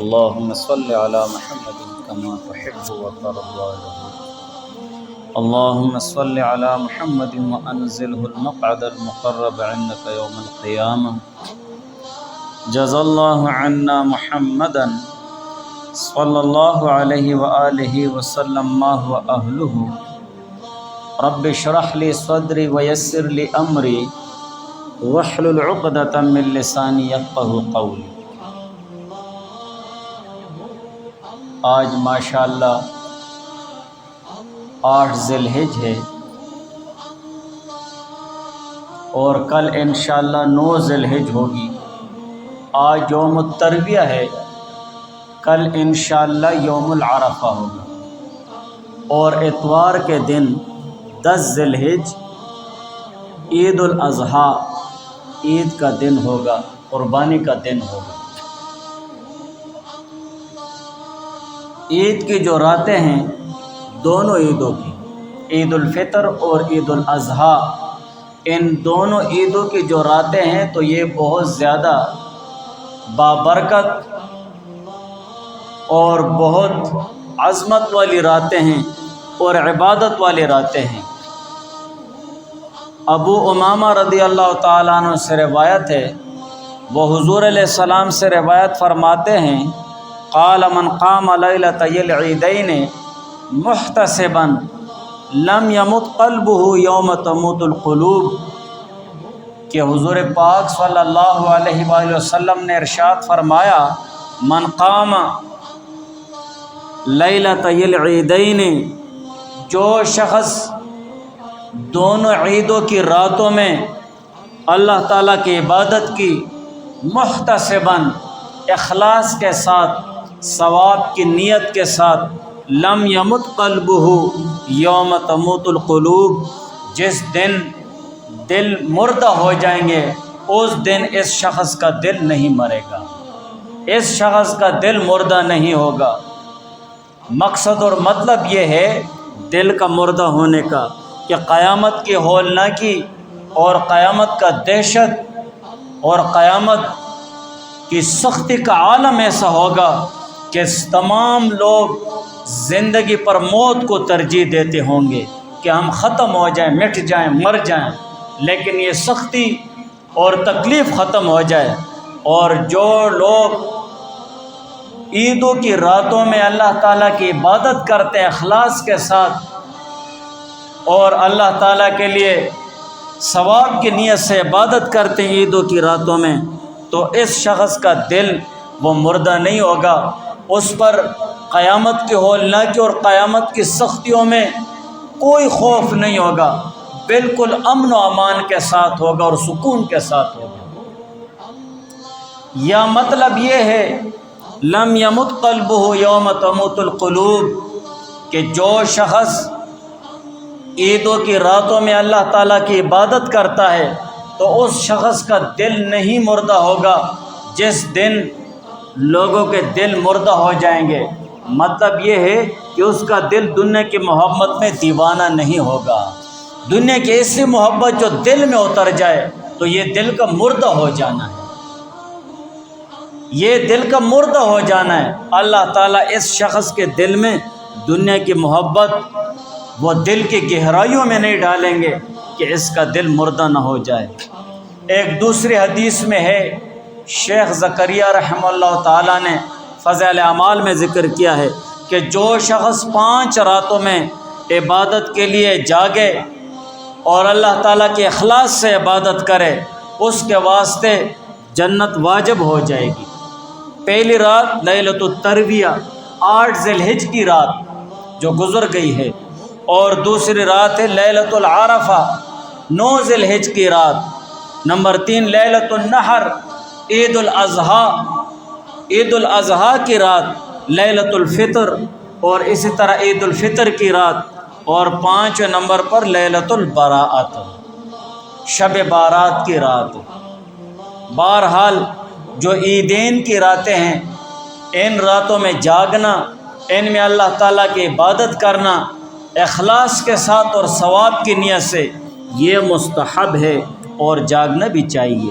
اللهم صل على محمد كما تحب وترضى اللهم صل على محمد وأنزله المقعد المقرب عندك يوم القيامة جزا الله عنا محمدا صلى الله عليه وآله وسلم ما هو أهله رب اشرح لي صدري ويسر لي أمري واحلل عقدة من لساني يفقهوا قولي۔ آج ماشاءاللہ 8 ذی الحجہ ہے اور کل انشاءاللہ 9 ذی الحجہ ہوگی۔ آج یوم الترویہ ہے، کل انشاءاللہ یوم العرفہ ہوگا اور اتوار کے دن 10 ذی الحجہ عید الاضحیٰ، عید کا دن ہوگا، قربانی کا دن ہوگا۔ عید کی جو راتیں ہیں دونوں عیدوں کی، عید الفطر اور عید الاضحیٰ، ان دونوں عیدوں کی جو راتیں ہیں تو یہ بہت زیادہ بابرکت اور بہت عظمت والی راتیں ہیں اور عبادت والی راتیں ہیں۔ ابو امامہ رضی اللہ تعالیٰ عنہ سے روایت ہے، وہ حضور علیہ السلام سے روایت فرماتے ہیں، قال من قام لیلۃ العیدین محتسبا لم یمت قلبہ یوم تموت القلوب، کہ حضور پاک صلی اللہ علیہ وآلہ وسلم نے ارشاد فرمایا، من قام لیلۃ العیدین، جو شخص دونوں عیدوں کی راتوں میں اللہ تعالیٰ کی عبادت کی، محتسبا اخلاص کے ساتھ، ثواب کی نیت کے ساتھ، لم یمت قلبہ یوم تموت القلوب، جس دن دل مردہ ہو جائیں گے اس دن اس شخص کا دل نہیں مرے گا، اس شخص کا دل مردہ نہیں ہوگا۔ مقصد اور مطلب یہ ہے دل کا مردہ ہونے کا کہ قیامت کی ہولناکی اور قیامت کا دہشت اور قیامت کی سختی کا عالم ایسا ہوگا کہ تمام لوگ زندگی پر موت کو ترجیح دیتے ہوں گے کہ ہم ختم ہو جائیں، مٹ جائیں، مر جائیں، لیکن یہ سختی اور تکلیف ختم ہو جائے۔ اور جو لوگ عیدوں کی راتوں میں اللہ تعالیٰ کی عبادت کرتے ہیں اخلاص کے ساتھ اور اللہ تعالیٰ کے لیے ثواب کی نیت سے عبادت کرتے ہیں عیدوں کی راتوں میں، تو اس شخص کا دل وہ مردہ نہیں ہوگا، اس پر قیامت کی ہولناکی اور قیامت کی سختیوں میں کوئی خوف نہیں ہوگا، بالکل امن و امان کے ساتھ ہوگا اور سکون کے ساتھ ہوگا۔ یا مطلب یہ ہے لم یمت قلبہ یوم تموت القلوب، کہ جو شخص عیدوں کی راتوں میں اللہ تعالیٰ کی عبادت کرتا ہے تو اس شخص کا دل نہیں مردہ ہوگا جس دن لوگوں کے دل مردہ ہو جائیں گے۔ مطلب یہ ہے کہ اس کا دل دنیا کی محبت میں دیوانہ نہیں ہوگا، دنیا کی ایسی محبت جو دل میں اتر جائے تو یہ دل کا مردہ ہو جانا ہے، یہ دل کا مردہ ہو جانا ہے۔ اللہ تعالیٰ اس شخص کے دل میں دنیا کی محبت وہ دل کی گہرائیوں میں نہیں ڈالیں گے کہ اس کا دل مردہ نہ ہو جائے۔ ایک دوسری حدیث میں ہے، شیخ زکریا رحمہ اللہ تعالیٰ نے فضائل اعمال میں ذکر کیا ہے کہ جو شخص 5 راتوں میں عبادت کے لیے جاگے اور اللہ تعالیٰ کے اخلاص سے عبادت کرے، اس کے واسطے جنت واجب ہو جائے گی۔ پہلی رات لیلۃ الترویہ 8 ذی الحجہ کی رات جو گزر گئی ہے، اور دوسری رات ہے لیلۃ العرفہ 9 ذی الحجہ کی رات۔ نمبر 3 لیلۃ النحر عید الاضحیٰ، عید الاضحیٰ کی رات، لیلۃ الفطر اور اسی طرح عید الفطر کی رات، اور 5 نمبر پر لیلۃ البراءۃ، شب بارات کی رات۔ بہرحال جو عیدین کی راتیں ہیں ان راتوں میں جاگنا، ان میں اللہ تعالیٰ کی عبادت کرنا اخلاص کے ساتھ اور ثواب کی نیت سے، یہ مستحب ہے اور جاگنا بھی چاہیے۔